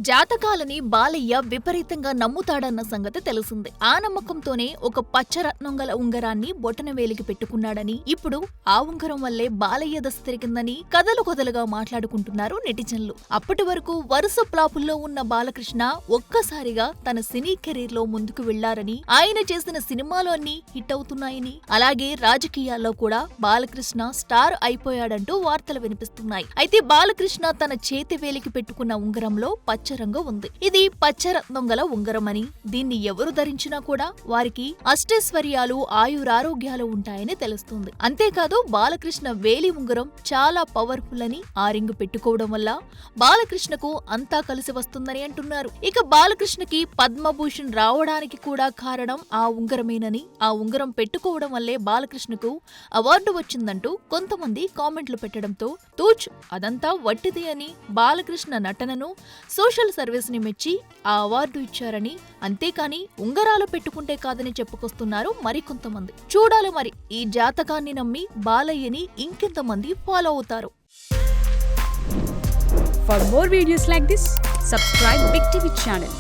జాతకాలని బాలయ్య విపరీతంగా నమ్ముతాడన్న సంగతి తెలిసిందే. ఆ నమ్మకంతోనే ఒక పచ్చరత్నం గల ఉంగరాన్ని బొటనవేలికి పెట్టుకున్నాడని, ఇప్పుడు ఆ ఉంగరం వల్లే బాలయ్య దశ తిరిగిందని కథలుగా మాట్లాడుకుంటున్నారు నెటిజన్లు. అప్పటి వరకు వరుస ఫ్లాపుల్లో ఉన్న బాలకృష్ణ ఒక్కసారిగా తన సినీ కెరీర్ లో ముందుకు వెళ్లారని, ఆయన చేసిన సినిమాలు అన్ని హిట్ అవుతున్నాయని, అలాగే రాజకీయాల్లో కూడా బాలకృష్ణ స్టార్ అయిపోయాడంటూ వార్తలు వినిపిస్తున్నాయి. అయితే బాలకృష్ణ తన చేతి వేలికి పెట్టుకున్న ఉంగరంలో పచ్చరంగు ఉంది. ఇది పచ్చరత్నం గల ఉంగరం అని, దీన్ని ఎవరు ధరించినా కూడా వారికి అష్టైశ్వర్యాలు, ఆయురారోగ్యాలు ఉంటాయని తెలుస్తుంది. అంతేకాదు బాలకృష్ణ వేలి ఉంగరం చాలా పవర్ఫుల్ అని, ఆ రింగ్ పెట్టుకోవడం వల్ల బాలకృష్ణకు అంతా కలిసి వస్తుందని అంటున్నారు. ఇక బాలకృష్ణకి పద్మభూషణ్ రావడానికి కూడా కారణం ఆ ఉంగరమేనని, ఆ ఉంగరం పెట్టుకోవడం వల్లే బాలకృష్ణకు అవార్డు వచ్చిందంటూ కొంతమంది కామెంట్లు పెట్టడంతో తూచ్ అదంతా వట్టిది అని, బాలకృష్ణ నటనను, సోషల్ సర్వీస్ ని మెచ్చి ఆ అవార్డు ఇచ్చారని, అంతేకాని ఉంగరాలు పెట్టుకుంటే కాదని చెప్పుకొస్తున్నారు మరికొంతమంది. చూడాలి మరి ఈ జాతకాన్ని నమ్మి బాలయ్యని ఇంకెంతమంది ఫాలో అవుతారు. For more videos like this, subscribe Big TV channel.